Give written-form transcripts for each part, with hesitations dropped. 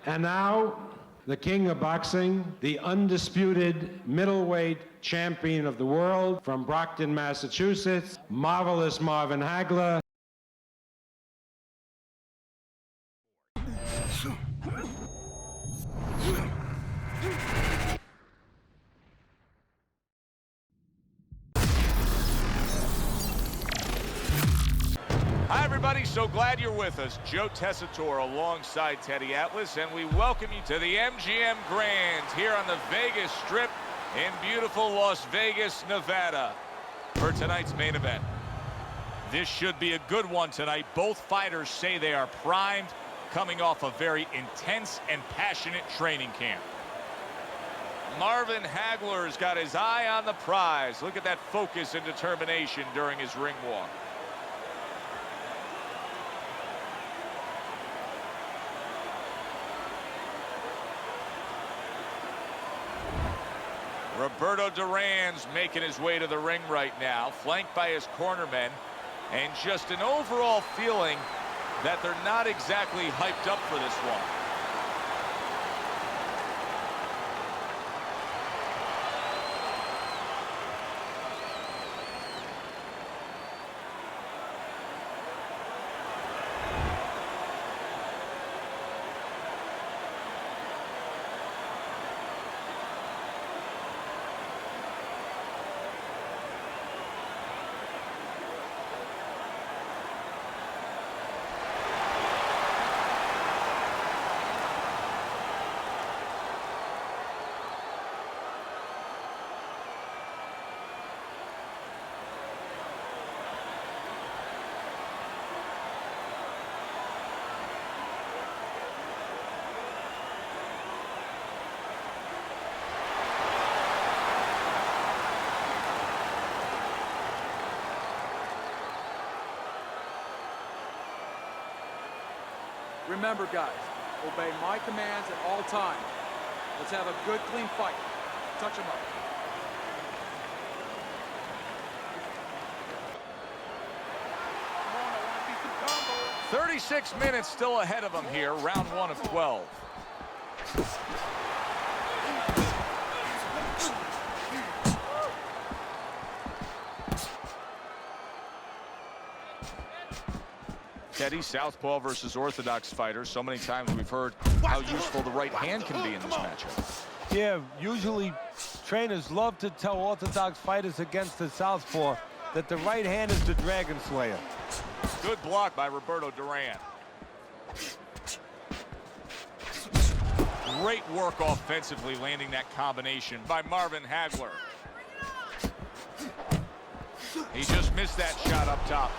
And now, the king of boxing, the undisputed middleweight champion of the world from Brockton, Massachusetts, Marvelous Marvin Hagler. Hi, everybody. So glad you're with us. Joe Tessitore alongside Teddy Atlas, and we welcome you to the MGM Grand here on the Vegas Strip in beautiful Las Vegas, Nevada, for tonight's main event. This should be a good one tonight. Both fighters say they are primed, coming off a very intense and passionate training camp. Marvin Hagler's got his eye on the prize. Look at that focus and determination during his ring walk. Roberto Duran's making his way to the ring right now, flanked by his cornermen, and just an overall feeling that they're not exactly hyped up for this one. Remember, guys, obey my commands at all times. Let's have a good, clean fight. Touch him up. Come on, I want to see some combos. 36 minutes still ahead of him here, round 1 of 12. Teddy, southpaw versus orthodox fighter. So many times we've heard how useful the right hand can be in this matchup. Yeah, usually trainers love to tell orthodox fighters against the southpaw that the right hand is the dragon slayer. Good block by Roberto Duran. Great work offensively, landing that combination by Marvin Hagler. He just missed that shot up top.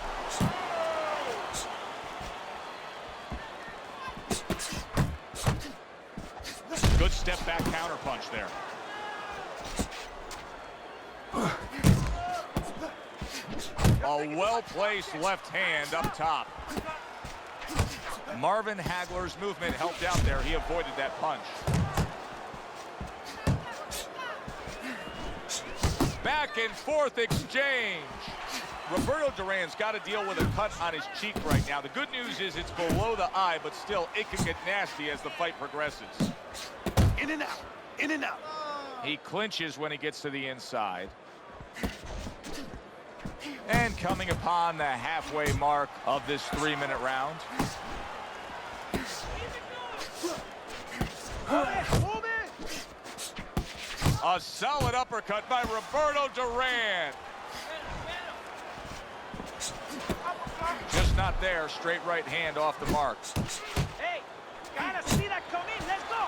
Good step back counter punch there. A well-placed left hand up top. Marvin Hagler's movement helped out there. He avoided that punch. Back and forth exchange. Roberto Duran's got to deal with a cut on his cheek right now. The good news is it's below the eye, but still it can get nasty as the fight progresses. In and out. In and out. He clinches when he gets to the inside. And coming upon the halfway mark of this 3-minute round. A solid uppercut by Roberto Duran. Just not there. Straight right hand off the mark. Hey, gotta see that come in. Let's go.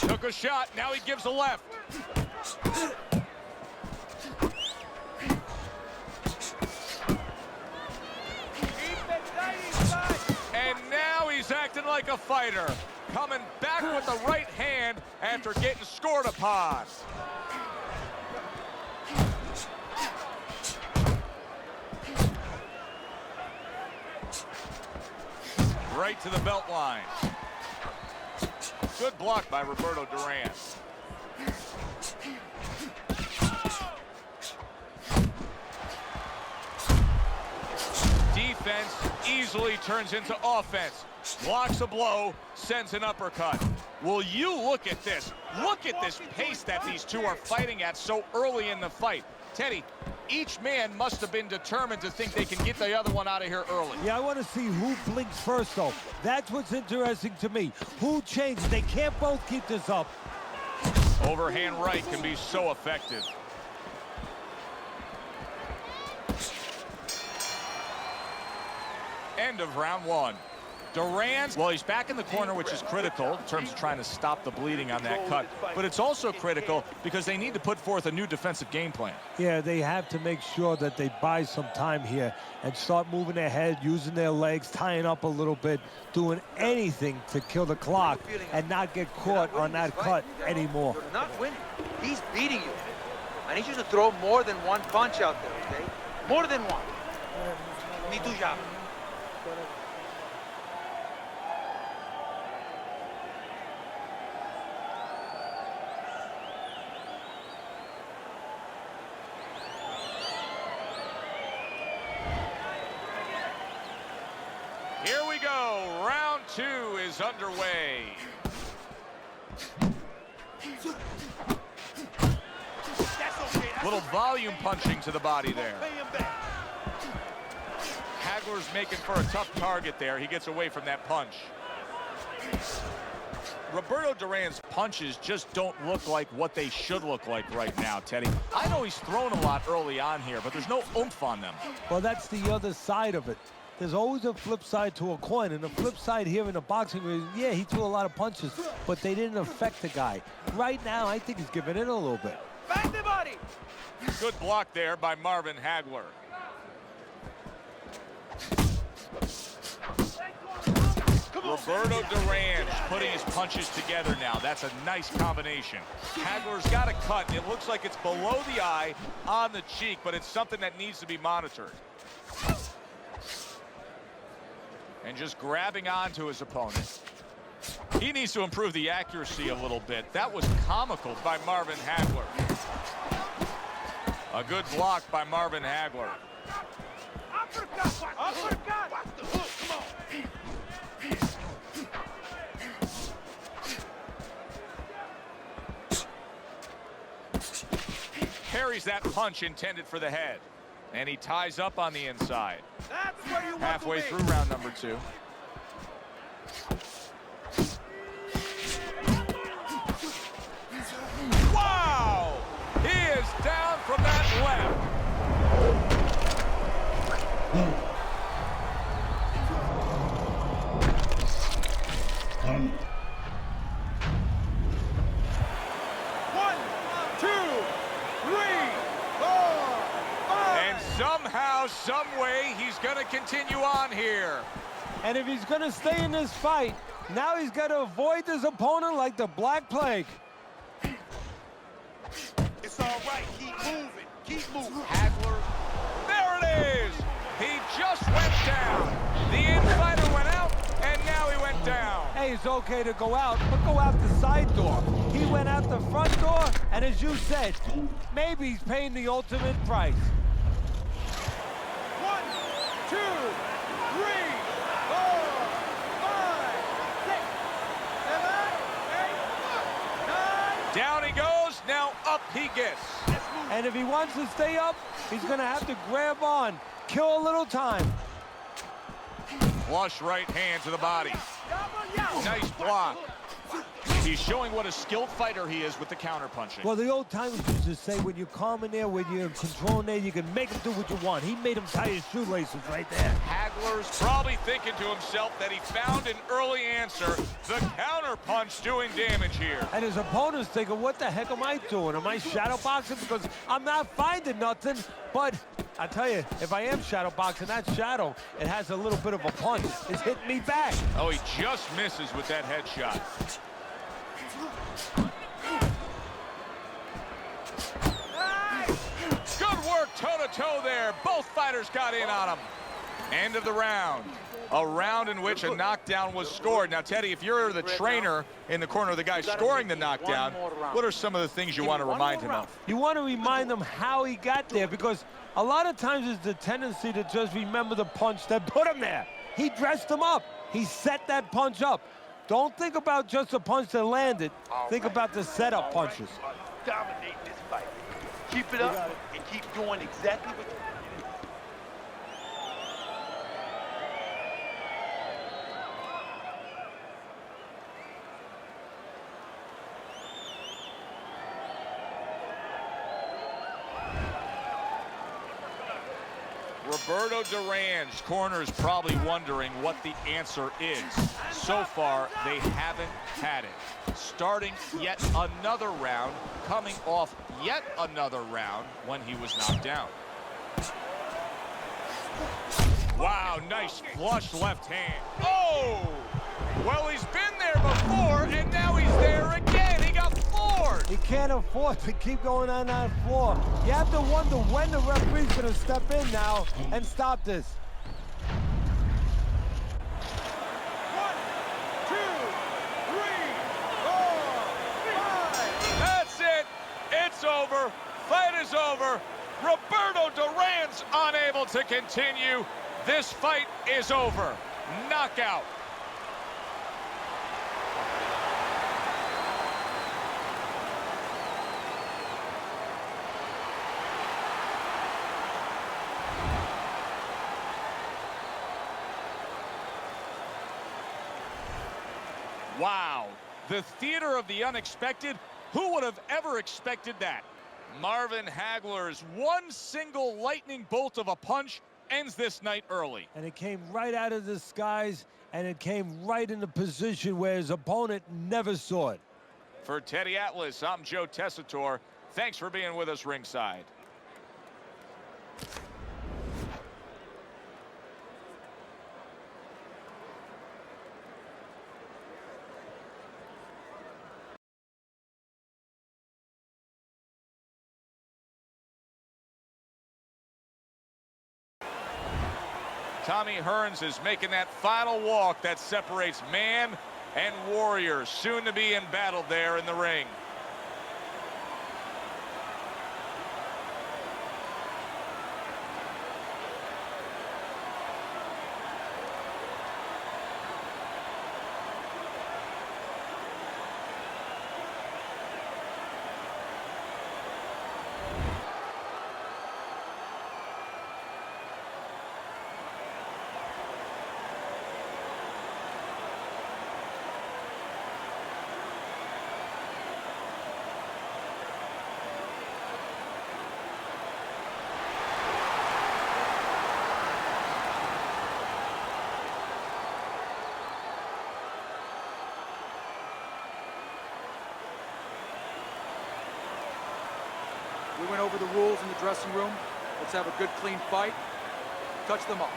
Took a shot. Now he gives a left. And now he's acting like a fighter. Coming back with the right hand after getting scored upon. Right to the belt line. Good block by Roberto Duran. Defense easily turns into offense. Blocks a blow, sends an uppercut. Will you look at this? Look at this pace that these two are fighting at so early in the fight. Teddy, each man must have been determined to think they can get the other one out of here early. Yeah, I want to see who blinks first, though. That's what's interesting to me. Who changes? They can't both keep this up. Overhand right can be so effective. End of round one. Duran, well, he's back in the corner, which is critical in terms of trying to stop the bleeding on that cut. But it's also critical because they need to put forth a new defensive game plan. Yeah, they have to make sure that they buy some time here and start moving their head, using their legs, tying up a little bit, doing anything to kill the clock and not get caught on that cut anymore. You're not winning. He's beating you. I need you to throw more than one punch out there, okay? More than one. Me too, job. Here we go. Round two is underway. Little volume punching to the body there. Hagler's making for a tough target there. He gets away from that punch. Roberto Duran's punches just don't look like what they should look like right now, Teddy. I know he's thrown a lot early on here, but there's no oomph on them. Well, that's the other side of it. There's always a flip side to a coin, and the flip side here in the boxing ring, yeah, he threw a lot of punches, but they didn't affect the guy. Right now, I think he's giving in a little bit. Back the body. Good block there by Marvin Hagler. Roberto Duran putting his punches together now. That's a nice combination. Hagler's got a cut. It looks like it's below the eye on the cheek, but it's something that needs to be monitored. And just grabbing onto his opponent. He needs to improve the accuracy a little bit. That was comical by Marvin Hagler. A good block by Marvin Hagler. Uppercut. Uppercut. Watch the hook. Come on. Parries that punch intended for the head. And he ties up on the inside. That's where you want Halfway to be. through round number two. Wow! He is down from that left. One, two, three, four, five. And somehow, some way, he's going to continue on here. And if he's going to stay in this fight, now he's got to avoid his opponent like the Black Plague. It's all right. Keep moving. Keep moving. Hagler. There it is. He just went down. The in-fighter went out, and now he went down. Hey, it's okay to go out, but go out the side door. He went out the front door, and as you said, maybe he's paying the ultimate price. 1, 2, 3, 4, 5, 6, 7, 8, 9. Down he goes. Now up he gets. And if he wants to stay up, he's going to have to grab on, kill a little time. Flush right hand to the body. Nice block. He's showing what a skilled fighter he is with the counter-punching. Well, the old timers used to say when you're calm in there, when you're in control in there, you can make him do what you want. He made him tie his shoelaces right there. Hagler's probably thinking to himself that he found an early answer. The counter-punch doing damage here. And his opponent's thinking, what the heck am I doing? Am I shadow boxing? Because I'm not finding nothing. But I tell you, if I am shadow boxing, that shadow, it has a little bit of a punch. It's hitting me back. Oh, he just misses with that headshot. Good work toe-to-toe there. Both fighters got in on him. End of the round. A round in which a knockdown was scored. Now, Teddy, if you're the trainer in the corner of the guy scoring the knockdown, what are some of the things you want to remind him of? You want to remind him how he got there, because a lot of times it's the tendency to just remember the punch that put him there. He dressed him up. He set that punch up. Don't think about just a punch that landed. Think about the setup punches. Dominate this fight. Keep it up and keep doing exactly what you Roberto Duran's corner is probably wondering what the answer is. So far, they haven't had it. Starting yet another round, coming off yet another round when he was knocked down. Wow, nice flush left hand. Oh! Well, he's been there before, and now he's there again. He got floored. He can't afford to keep going on that floor. You have to wonder when the referee's going to step in now and stop this. 1, 2, 3, 4, 5. That's it. It's over. Fight is over. Roberto Duran's unable to continue. This fight is over. Knockout. Wow, the theater of the unexpected. Who would have ever expected that? Marvin Hagler's one single lightning bolt of a punch ends this night early. And it came right out of the skies, and it came right in the position where his opponent never saw it. For Teddy Atlas, I'm Joe Tessitore. Thanks for being with us ringside. Tommy Hearns is making that final walk that separates man and warrior, soon to be in battle there in the ring. We went over the rules in the dressing room. Let's have a good, clean fight. Touch them up.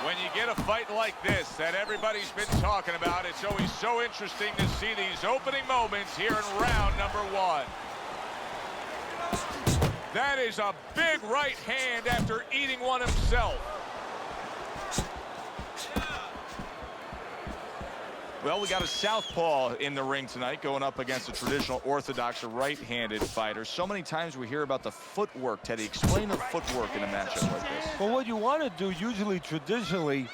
When you get a fight like this that everybody's been talking about, it's always so interesting to see these opening moments here in round number 1. That is a big right hand after eating one himself. Well, we got a southpaw in the ring tonight going up against a traditional orthodox right-handed fighter. So many times we hear about the footwork. Teddy, explain the footwork in a matchup like this. Well, what you want to do usually, traditionally,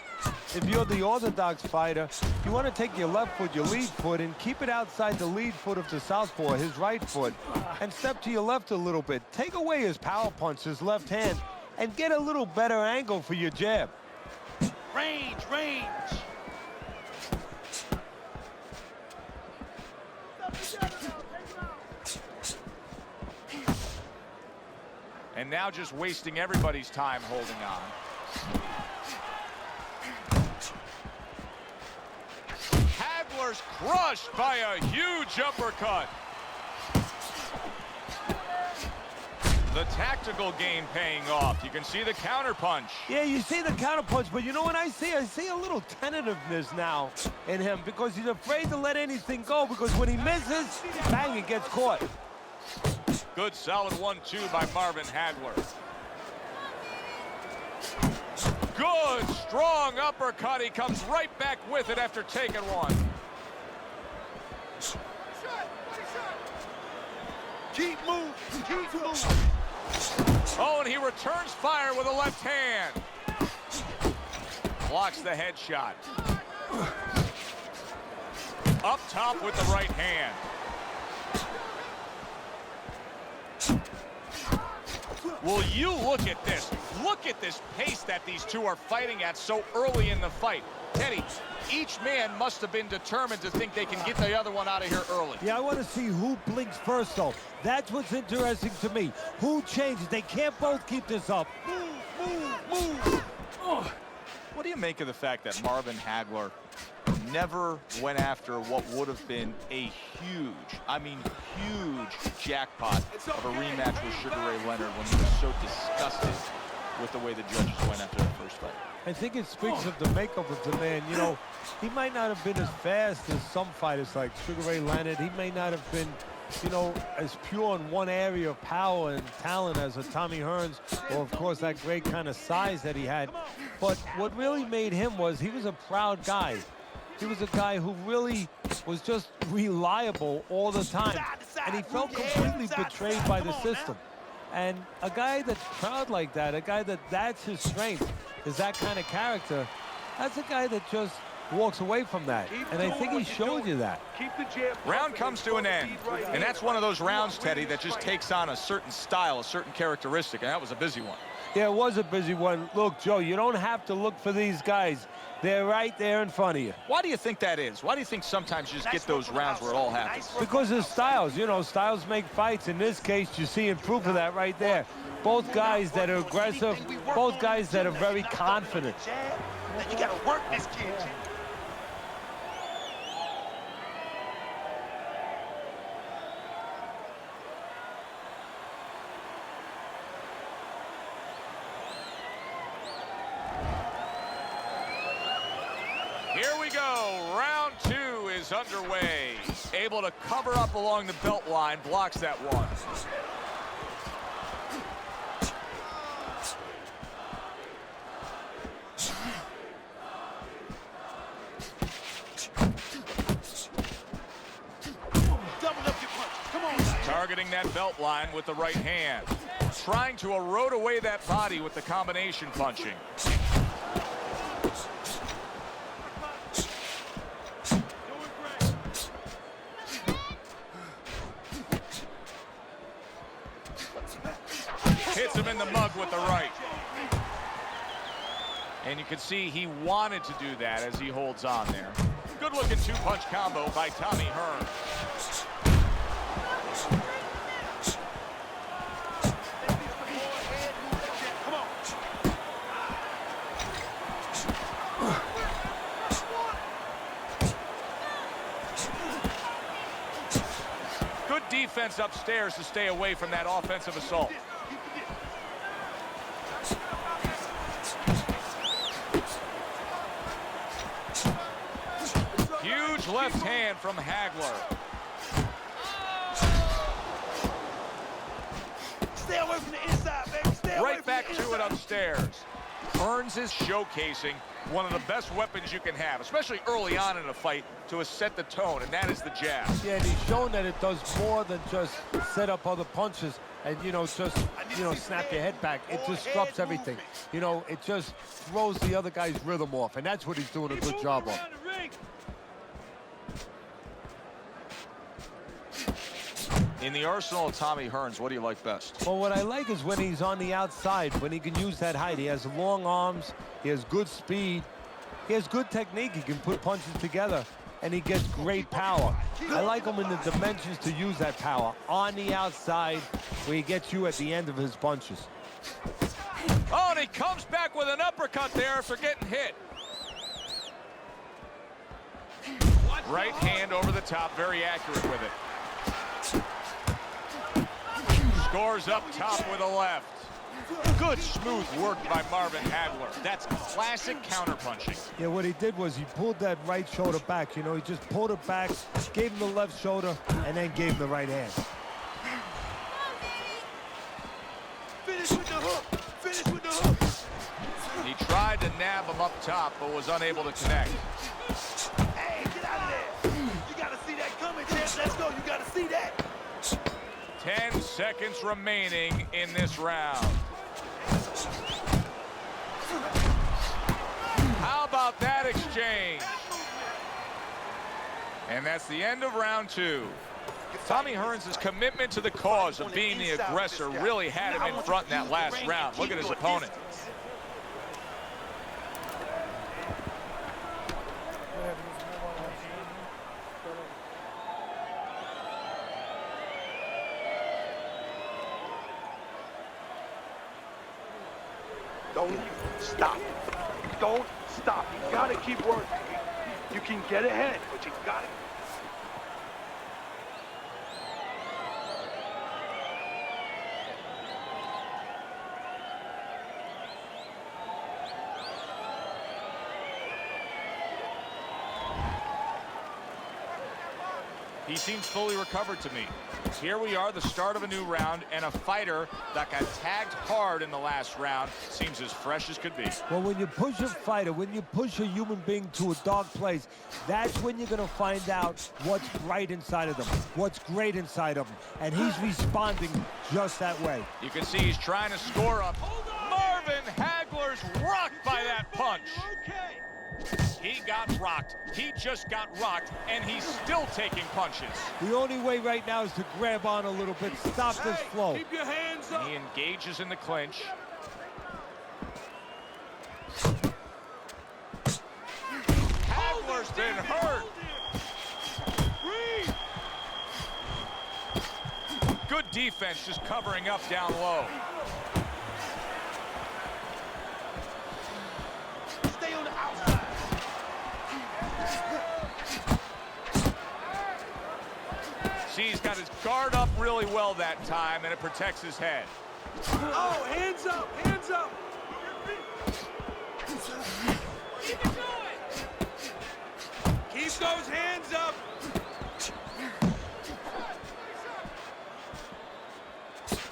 if you're the orthodox fighter, you want to take your left foot, your lead foot, and keep it outside the lead foot of the southpaw, his right foot, and step to your left a little bit. Take away his power punch, his left hand, and get a little better angle for your jab. range. And now just wasting everybody's time holding on. Hagler's crushed by a huge uppercut. The tactical game paying off. You can see the counterpunch. Yeah, you see the counterpunch, but you know what I see? I see a little tentativeness now in him because he's afraid to let anything go, because when he misses, bang, it gets caught. Good solid 1-2 by Marvin Hagler. Good strong uppercut. He comes right back with it after taking one. Keep moving. Oh, and he returns fire with a left hand. Blocks the headshot. Up top with the right hand. Will you look at this? Look at this pace that these two are fighting at so early in the fight. Teddy, each man must have been determined to think they can get the other one out of here early. Yeah, I want to see who blinks first, though. That's what's interesting to me. Who changes? They can't both keep this up. Move. What do you make of the fact that Marvin Hagler never went after what would have been a huge, I mean huge jackpot of a rematch with Sugar Ray Leonard when he was so disgusted with the way the judges went after that first fight? I think it speaks of the makeup of the man. You know, he might not have been as fast as some fighters like Sugar Ray Leonard. He may not have been, you know, as pure in one area of power and talent as a Tommy Hearns, or of course that great kind of size that he had. But what really made him was he was a proud guy. He was a guy who really was just reliable all the time. And he felt completely betrayed by the system. And a guy that's proud like that, a guy that's his strength, is that kind of character, that's a guy that just walks away from that. And I think he showed you that. Round comes to an end. And that's one of those rounds, Teddy, that just takes on a certain style, a certain characteristic. And that was a busy one. Yeah, it was a busy one. Look, Joe, you don't have to look for these guys. They're right there in front of you. Why do you think that is? Why do you think sometimes you just get those rounds where it all happens? Because of styles. You know, styles make fights. In this case, you're seeing proof of that right there. Both guys that are aggressive, both guys that are very confident. You gotta work this kid. Here we go. Round two is underway. Able to cover up along the belt line, blocks that one. Targeting that belt line with the right hand. Trying to erode away that body with the combination punching. Hits him in the mug with the right. And you can see he wanted to do that as he holds on there. Good looking two-punch combo by Tommy Hearns. Good defense upstairs to stay away from that offensive assault. Huge left hand from Hagler. Stay away from the inside, baby. Stay away Right back to it upstairs. Hearns is showcasing one of the best weapons you can have, especially early on in a fight, to set the tone, and that is the jab. Yeah, and he's shown that it does more than just set up other punches and, you know, just, you know, snap your head back. It disrupts everything. You know, it just throws the other guy's rhythm off, and that's what he's doing a good job of. In the arsenal of Tommy Hearns, what do you like best? Well, what I like is when he's on the outside, when he can use that height. He has long arms, he has good speed, he has good technique, he can put punches together, and he gets great power. I like him in the dimensions to use that power. On the outside, where he gets you at the end of his punches. Oh, and he comes back with an uppercut there after getting hit. Right hand over the top, very accurate with it. Scores up top with a left. Good smooth work by Marvin Hagler. That's classic counterpunching. Yeah, what he did was he pulled that right shoulder back. You know, he just pulled it back, gave him the left shoulder, and then gave him the right hand. Finish with the hook. Finish with the hook. He tried to nab him up top, but was unable to connect. Hey, get out of there. You got to see that coming, champ. Let's go. You got to see that. 10 seconds remaining in this round. And that's the end of round 2. Tommy Hearns' commitment to the cause of being the aggressor really had him in front in that last round. Look at his opponent. Don't stop. Don't stop. You gotta keep working. You can get ahead, but you gotta. He seems fully recovered to me. Here we are, the start of a new round, and a fighter that got tagged hard in the last round seems as fresh as could be. Well, when you push a fighter, when you push a human being to a dark place, that's when you're going to find out what's right inside of them, what's great inside of them. And he's responding just that way. You can see he's trying to score up. Marvin Hagler's rocked by that punch. He got rocked. He just got rocked, and he's still taking punches. The only way right now is to grab on a little bit, stop this flow. Keep your hands up. He engages in the clinch. Hagler's been hurt. Good defense, just covering up down low. Stay on the outside. See, he's got his guard up really well that time, and it protects his head. Oh, hands up, hands up. Keep it going. Keep those hands up.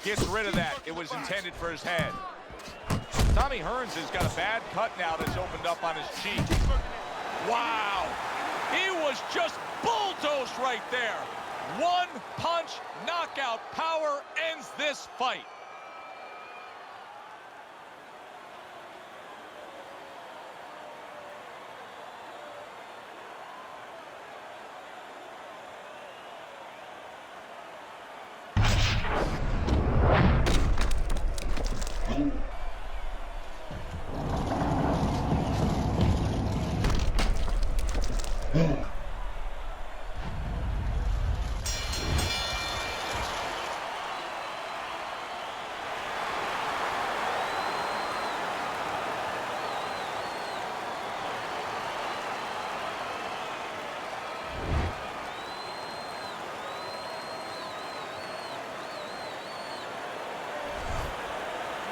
Gets rid of that. It was intended for his head. Tommy Hearns has got a bad cut now that's opened up on his cheek. Wow. He was just bulldozed right there. One punch knockout power ends this fight.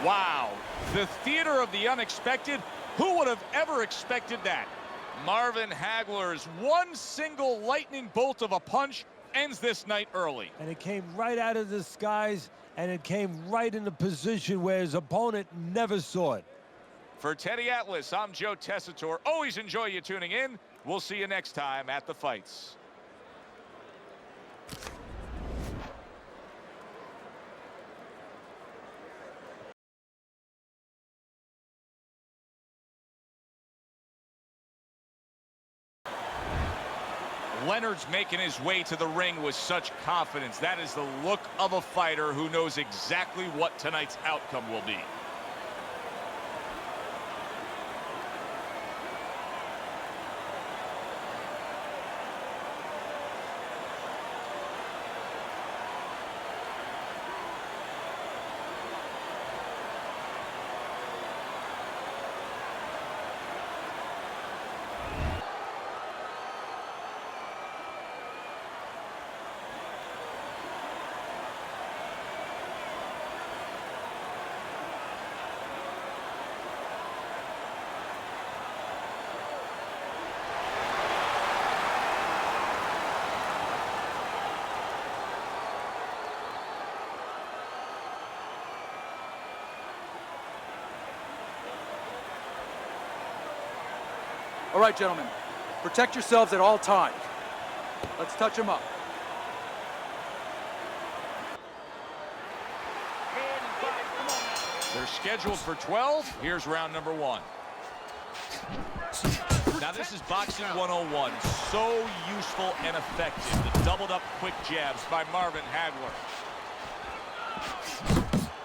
Wow, the theater of the unexpected. Who would have ever expected that? Marvin Hagler's one single lightning bolt of a punch ends this night early. And it came right out of the skies, and it came right in the position where his opponent never saw it. For Teddy Atlas, I'm Joe Tessitore. Always enjoy you tuning in. We'll see you next time at the fights. Leonard's making his way to the ring with such confidence. That is the look of a fighter who knows exactly what tonight's outcome will be. All right, gentlemen, protect yourselves at all times. Let's touch them up. They're scheduled for 12. Here's round number 1. Now this is boxing 101. So useful and effective. The doubled up quick jabs by Marvin Hagler.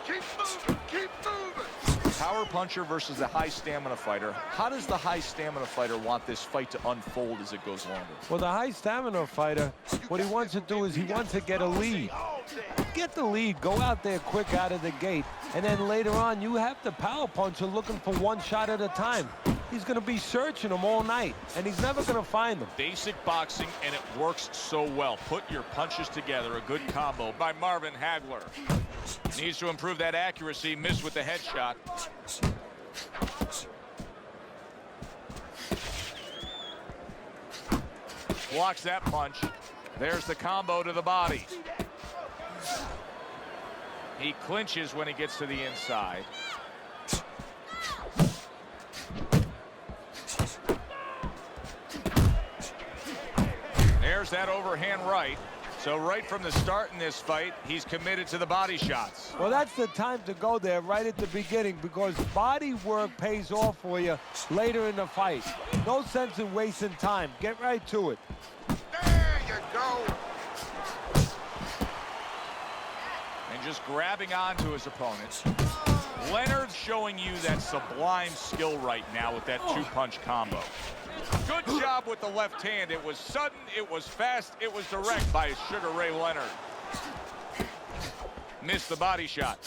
Keep moving, keep moving. Power puncher versus the high stamina fighter. How does the high stamina fighter want this fight to unfold as it goes longer? Well, the high stamina fighter, what he wants to do is he wants to get a lead. Get the lead, go out there quick out of the gate, and then later on you have the power puncher looking for one shot at a time. He's going to be searching them all night, and he's never going to find them. Basic boxing, and it works so well. Put your punches together. A good combo by Marvin Hagler. Needs to improve that accuracy. Missed with the headshot. Blocks that punch. There's the combo to the body. He clinches when he gets to the inside. There's that overhand right. So right from the start in this fight, he's committed to the body shots. Well, that's the time to go there right at the beginning, because body work pays off for you later in the fight. No sense in wasting time. Get right to it. There you go. And just grabbing onto his opponent. Leonard's showing you that sublime skill right now with that two-punch combo. Good job with the left hand. It was sudden, it was fast, it was direct by Sugar Ray Leonard. Missed the body shot.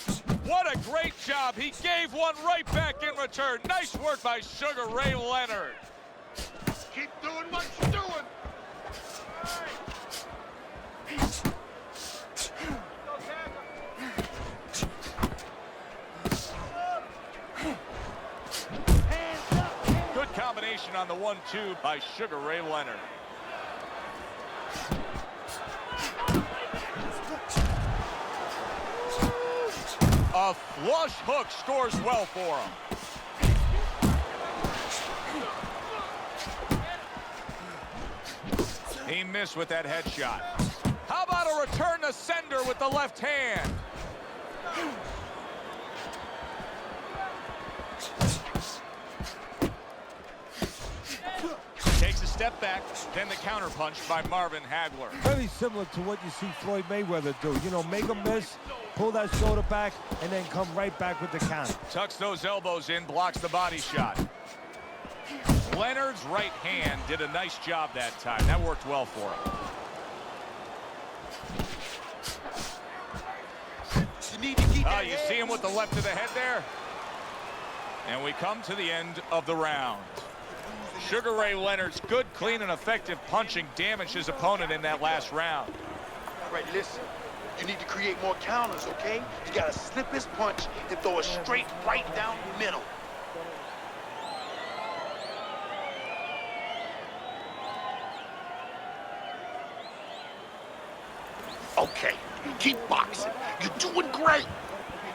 What a great job. He gave one right back in return. Nice work by Sugar Ray Leonard. Keep doing what you're doing. Good combination on the 1-2 by Sugar Ray Leonard. A flush hook scores well for him. He missed with that headshot. How about a return to sender with the left hand? Takes a step back, then the counter punch by Marvin Hagler. Very similar to what you see Floyd Mayweather do. You know, make a miss, pull that shoulder back, and then come right back with the counter. Tucks those elbows in, blocks the body shot. Leonard's right hand did a nice job that time. That worked well for him. You see him with the left of the head there? And we come to the end of the round. Sugar Ray Leonard's good, clean, and effective punching damaged his opponent in that last round. All right, listen. You need to create more counters, okay? You gotta slip his punch and throw it straight right down the middle. Okay, keep boxing. You're doing great.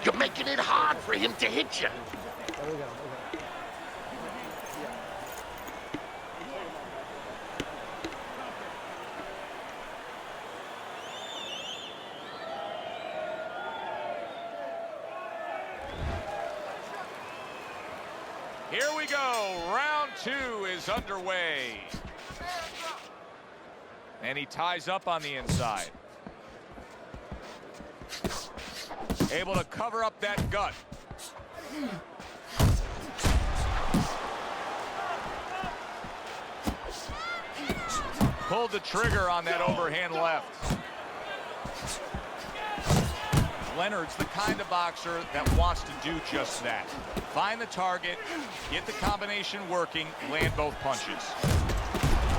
You're making it hard for him to hit you. Here we go. Round 2 is underway. And he ties up on the inside. Able to cover up that gut. Pulled the trigger on that overhand left. Leonard's the kind of boxer that wants to do just that. Find the target, get the combination working, land both punches.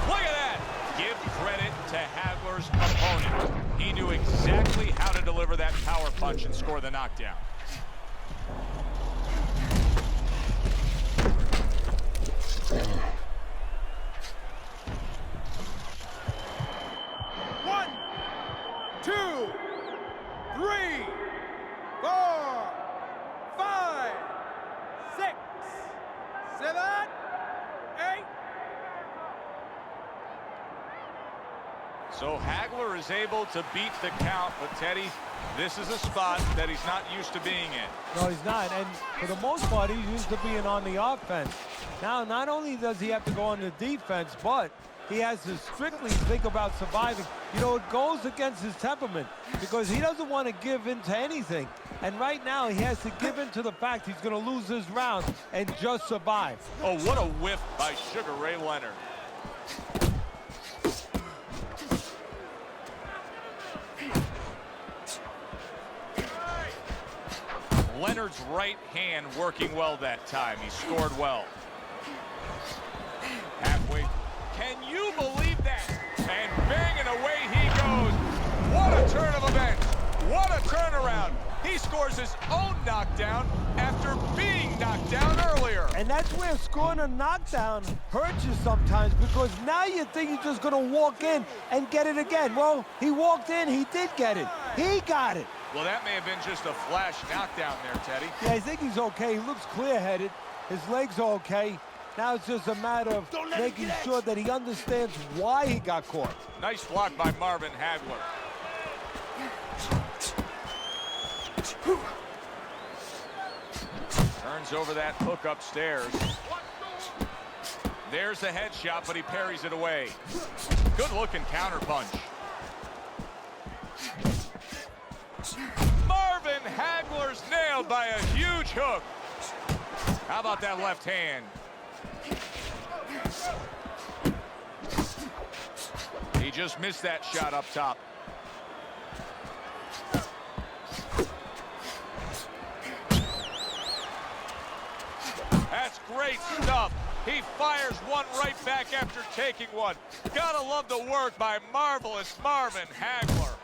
Look at that! Give credit to Hagler's opponent. He knew exactly how to deliver that power punch and score the knockdown. One, 2, 3, 4, 5, 6, 7, 8. So Hagler is able to beat the count, but Teddy, this is a spot that he's not used to being in. No, he's not. And for the most part, he's used to being on the offense. Now, not only does he have to go on the defense, but he has to strictly think about surviving. You know, it goes against his temperament because he doesn't want to give in to anything. And right now, he has to give in to the fact he's going to lose this round and just survive. Oh, what a whiff by Sugar Ray Leonard. Leonard's right hand working well that time. He scored well. Halfway. Can you believe that? And banging away he goes. What a turn of events. What a turnaround. He scores his own knockdown after being knocked down earlier. And that's where scoring a knockdown hurts you sometimes, because now you think you're just going to walk in and get it again. Well, he walked in, he did get it. He got it. Well, that may have been just a flash knockdown there, Teddy. Yeah, I think he's okay. He looks clear-headed. His legs are okay. Now it's just a matter of making sure that he understands why he got caught. Nice block by Marvin Hagler. Turns over that hook upstairs. There's the headshot, but he parries it away. Good-looking counterpunch. Marvin Hagler's nailed by a huge hook. How about that left hand? He just missed that shot up top. That's great stuff. He fires one right back after taking one. Gotta love the work by Marvelous Marvin Hagler.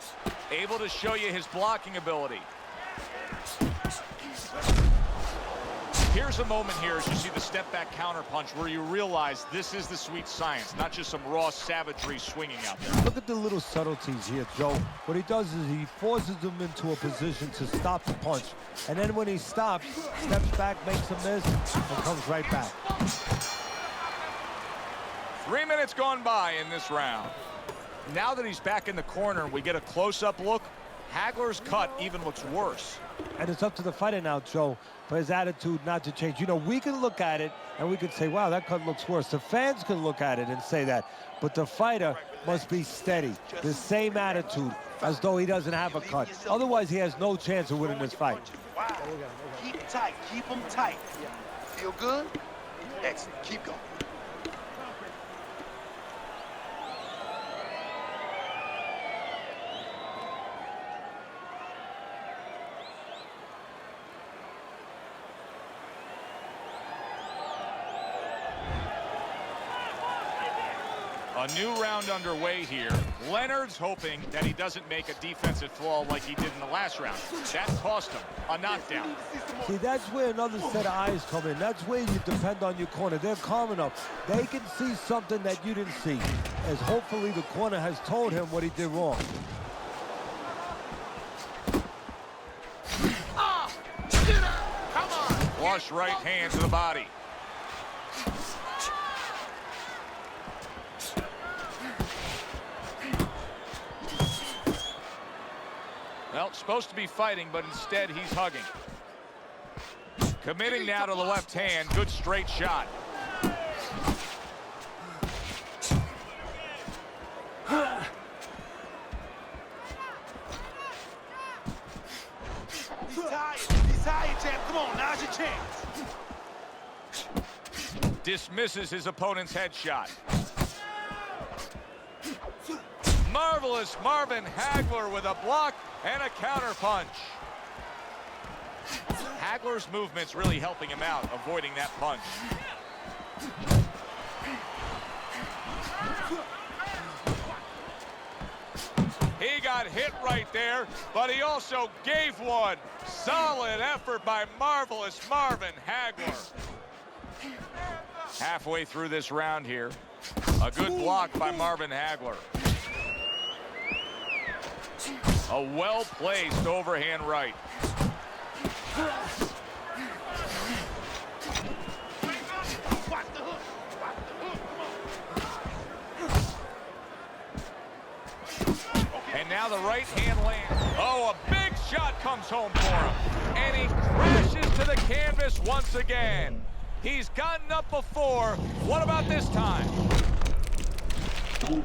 Able to show you his blocking ability. Here's a moment here as you see the step back counter punch where you realize this is the sweet science, not just some raw savagery swinging out there. Look at the little subtleties here, Joe. What he does is he forces him into a position to stop the punch. And then when he stops, steps back, makes a miss, and comes right back. 3 minutes gone by in this round. Now that he's back in the corner, we get a close-up look. Hagler's cut even looks worse. And it's up to the fighter now, Joe, for his attitude not to change. You know, we can look at it and we can say, wow, that cut looks worse. The fans can look at it and say that. But the fighter must be steady, the same attitude, as though he doesn't have a cut. Otherwise, he has no chance of winning this fight. Wow. Keep tight. Keep them tight. Feel good? Excellent. Keep going. A new round underway here. Leonard's hoping that he doesn't make a defensive flaw like he did in the last round. That cost him a knockdown. See, that's where another set of eyes come in. That's where you depend on your corner. They're calm enough. They can see something that you didn't see, as hopefully the corner has told him what he did wrong. Come on! Flush right hand to the body. Well, supposed to be fighting, but instead he's hugging. Committing now to the left hand. Good straight shot. He's tired. He's tired, champ. Come on, now's your chance. Dismisses his opponent's headshot. Marvelous Marvin Hagler with a block and a counter punch. Hagler's movement's really helping him out, avoiding that punch. He got hit right there, but he also gave one. Solid effort by Marvelous Marvin Hagler. Halfway through this round here, a good block by Marvin Hagler. A well-placed overhand right. And now the right hand lands. Oh, a big shot comes home for him. And he crashes to the canvas once again. He's gotten up before. What about this time? The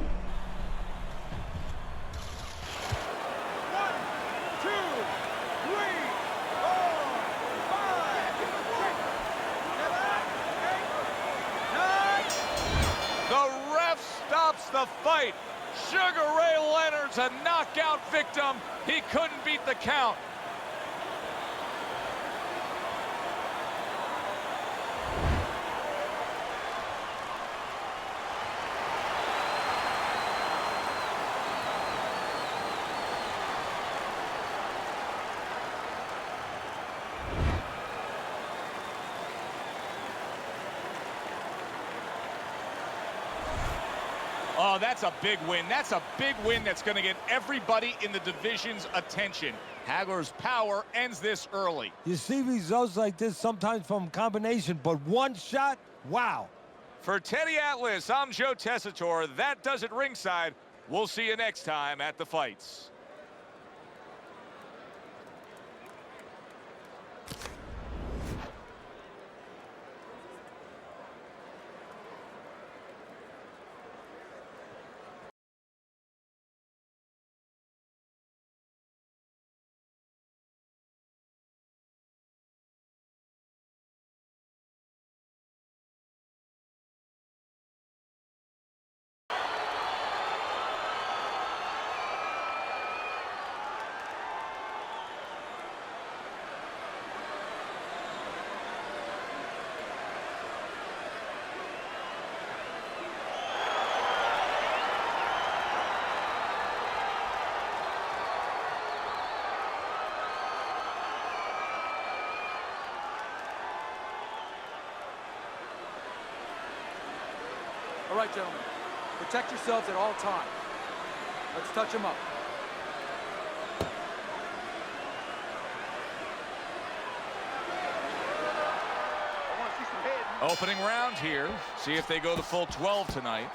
ref stops the fight. Sugar Ray Leonard's a knockout victim. He couldn't beat the count. Oh, that's a big win. That's a big win that's going to get everybody in the division's attention. Hagler's power ends this early. You see results like this sometimes from combination, but one shot, wow. For Teddy Atlas, I'm Joe Tessitore. That does it ringside. We'll see you next time at the fights. All right, gentlemen. Protect yourselves at all times. Let's touch them up. I want to see some head. Opening round here. See if they go the full 12 tonight.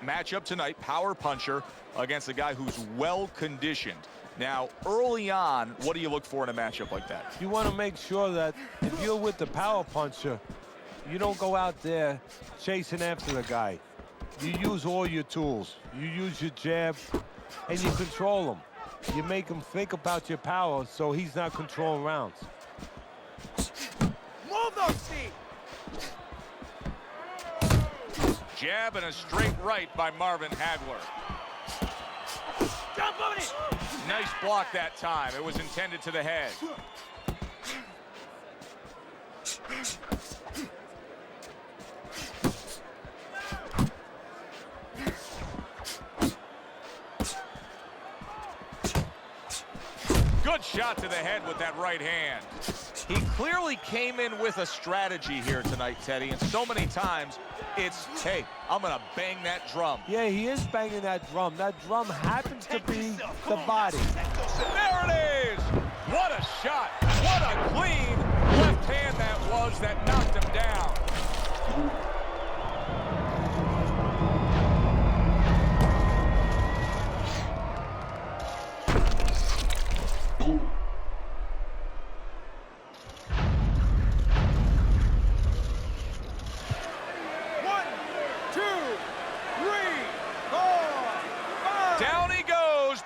Matchup tonight, power puncher against a guy who's well conditioned. Now, early on, what do you look for in a matchup like that? You want to make sure that if you're with the power puncher, you don't go out there chasing after the guy. You use all your tools. You use your jab, and you control him. You make him think about your power so he's not controlling rounds. Move those feet! Jab and a straight right by Marvin Hagler. Jump on it! Nice block that time. It was intended to the head. Good shot to the head with that right hand. He clearly came in with a strategy here tonight, Teddy, and so many times it's, hey, I'm going to bang that drum. Yeah, he is banging that drum. That drum happens to be the body. There it is! What a shot! What a clean left hand that was that knocked him down.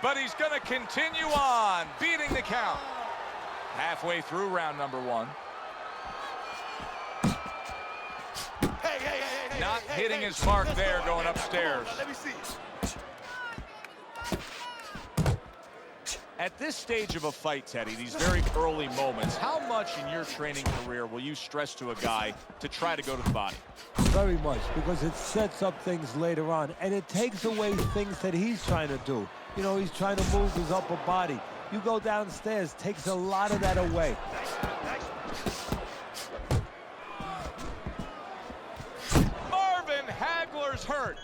But he's going to continue on, beating the count. Halfway through round number one. Not hitting his mark there, going upstairs. Let me see. At this stage of a fight, Teddy, these very early moments, how much in your training career will you stress to a guy to try to go to the body? Very much, because it sets up things later on, and it takes away things that he's trying to do. You know, he's trying to move his upper body. You go downstairs, takes a lot of that away. Marvin Hagler's hurt.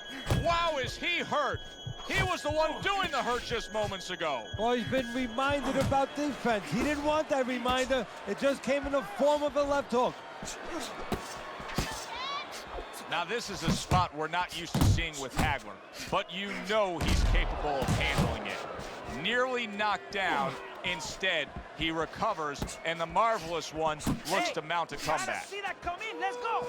Wow, is he hurt? He was the one doing the hurt just moments ago. Well, he's been reminded about defense. He didn't want that reminder. It just came in the form of a left hook. Now, this is a spot we're not used to seeing with Hagler, but you know he's capable of handling it. nearly knocked down. Instead, he recovers, and the Marvelous One looks to mount a comeback. See that come in, let's go.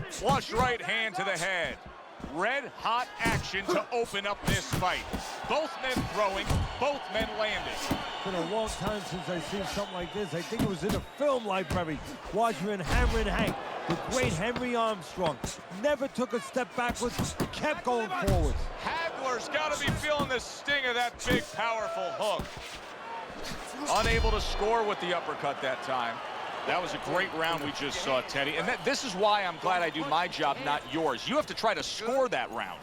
Flush right hand to the head. Red hot action to open up this fight. Both men throwing, both men landing. It's been a long time since I've seen something like this. I think it was in a film library. Watching Hammer and Hank, the great Henry Armstrong, never took a step backwards, kept going forwards. Hagler's got to be feeling the sting of that big, powerful hook. Unable to score with the uppercut that time. That was a great round we just saw, Teddy. And this is why I'm glad I do my job, not yours. You have to try to score that round.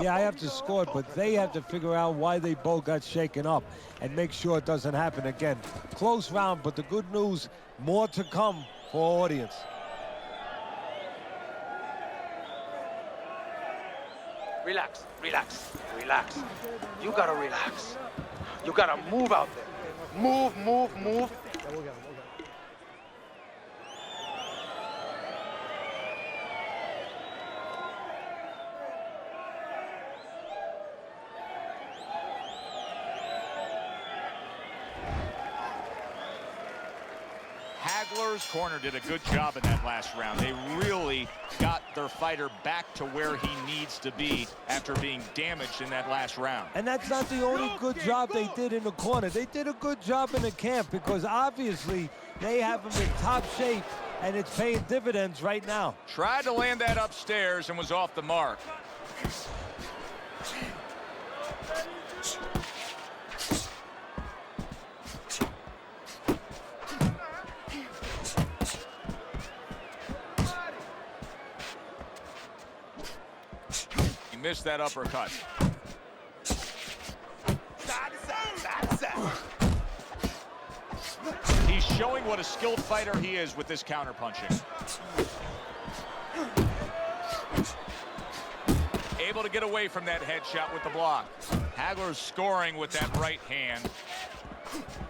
Yeah, I have to score it, but they have to figure out why they both got shaken up and make sure it doesn't happen again. Close round, but the good news, more to come for our audience. Relax, relax, relax. You gotta relax. You gotta move out there. Move, move, move. Hagler's corner did a good job in that last round. They really got their fighter back to where he needs to be after being damaged in that last round. And that's not the only good job they did in the corner. They did a good job in the camp because obviously they have him in top shape and it's paying dividends right now. Tried to land that upstairs and was off the mark. Missed that uppercut. He's showing what a skilled fighter he is with this counterpunching. Able to get away from that headshot with the block. Hagler's scoring with that right hand.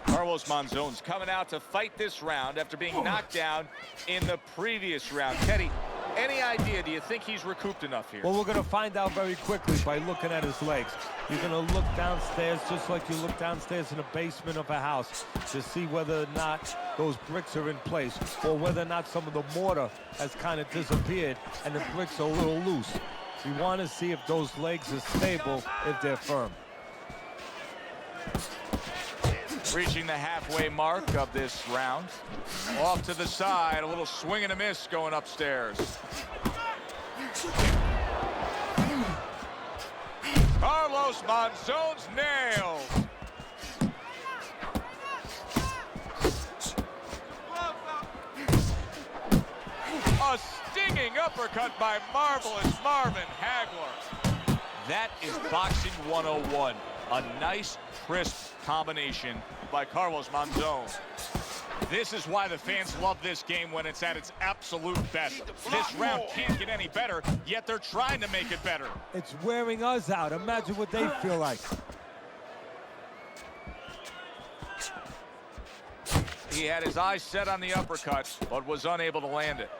Carlos Monzon's coming out to fight this round after being knocked down in the previous round. Teddy, any idea, do you think he's recouped enough here? Well, we're going to find out very quickly by looking at his legs. You're going to look downstairs just like you look downstairs in the basement of a house to see whether or not those bricks are in place or whether or not some of the mortar has kind of disappeared and the bricks are a little loose. We want to see if those legs are stable, if they're firm. Reaching the halfway mark of this round. Off to the side, a little swing and a miss going upstairs. Carlos Monzon's nails. A stinging uppercut by Marvelous Marvin Hagler. That is boxing 101. A nice, crisp combination by Carlos Monzon. This is why the fans love this game when it's at its absolute best. This round can't get any better, yet they're trying to make it better. It's wearing us out. Imagine what they feel like. He had his eyes set on the uppercut, but was unable to land it.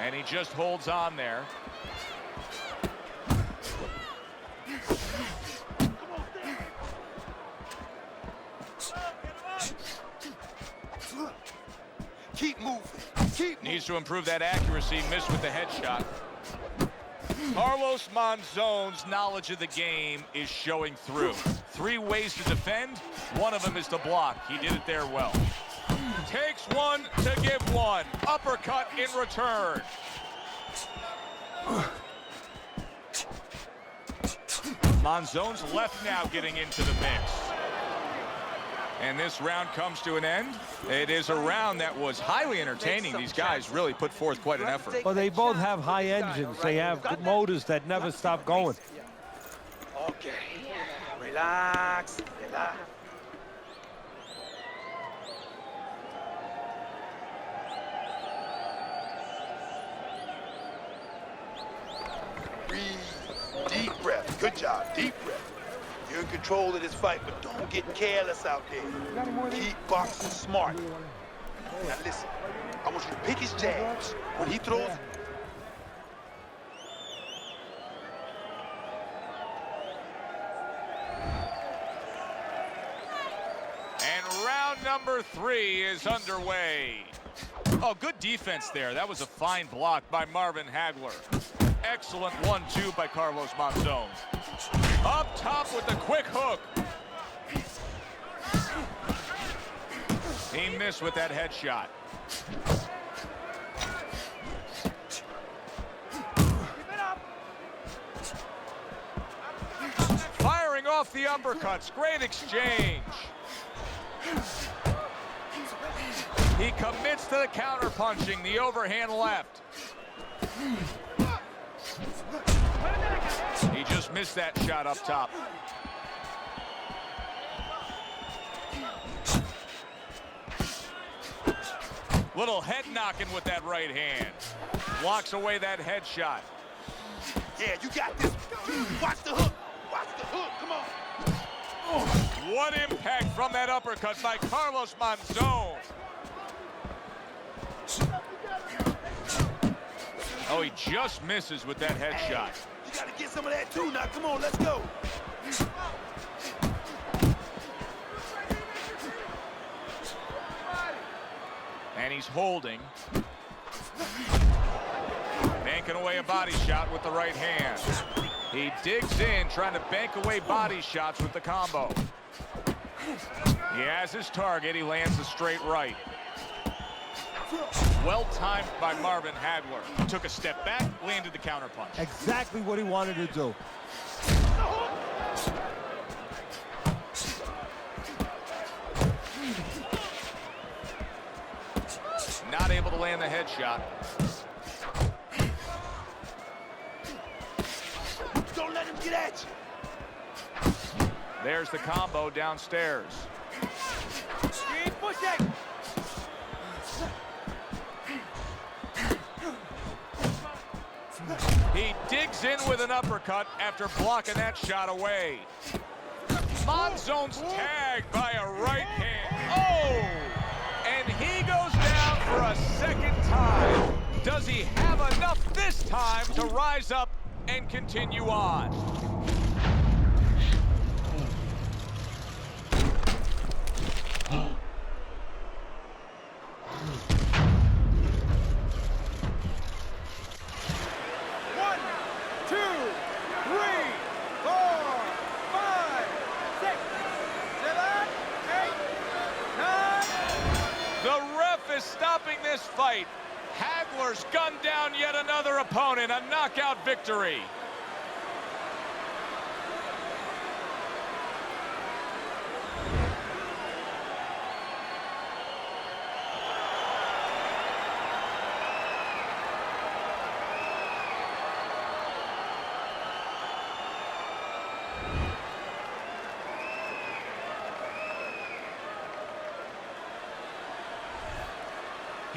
And he just holds on there. Keep moving. Keep Needs to improve that accuracy. Missed with the headshot. Carlos Monzon's knowledge of the game is showing through. 3 ways to defend. One of them is to block. He did it there well. Takes one to give one. Uppercut in return. Monzon's left now getting into the mix. And this round comes to an end. It is a round that was highly entertaining. These guys really put forth quite an effort. Well, they both have high engines. They have motors that never stop going. Okay. Relax, relax. Breathe. Deep breath. Good job. Deep breath. You're in control of this fight, but don't get careless out there. Keep boxing smart. Now listen, I want you to pick his jabs. When he throws, And round number 3 is underway. Oh, good defense there. That was a fine block by Marvin Hagler. Excellent 1-2 by Carlos Monzon. Up top with the quick hook. He missed with that headshot. Firing off the uppercuts. Great exchange. He commits to the counter punching, the overhand left. He just missed that shot up top. Little head knocking with that right hand. Blocks away that headshot. yeah, you got this. Watch the hook. Watch the hook. Come on. What impact from that uppercut by Carlos Monzon. Oh, he just misses with that headshot. You got to get some of that too. Now, come on, let's go. And he's holding. Banking away a body shot with the right hand. He digs in, trying to bank away body shots with the combo. He has his target. He lands a straight right. Well timed by Marvin Hagler. Took a step back, landed the counterpunch. Exactly what he wanted to do. Not able to land the headshot. Don't let him get at you. There's the combo downstairs. Keep pushing. He digs in with an uppercut after blocking that shot away. Monzon's tagged by a right hand. Oh! And he goes down for a second time. Does he have enough this time to rise up and continue on? Is stopping this fight. Hagler's gunned down yet another opponent. A knockout victory.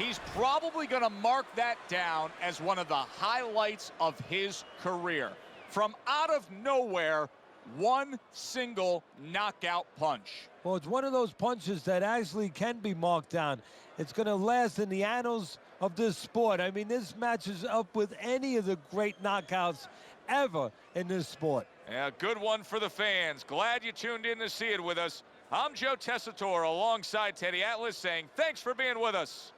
He's probably going to mark that down as one of the highlights of his career. From out of nowhere, one single knockout punch. Well, it's one of those punches that actually can be marked down. It's going to last in the annals of this sport. I mean, this matches up with any of the great knockouts ever in this sport. Yeah, good one for the fans. Glad you tuned in to see it with us. I'm Joe Tessitore alongside Teddy Atlas saying thanks for being with us.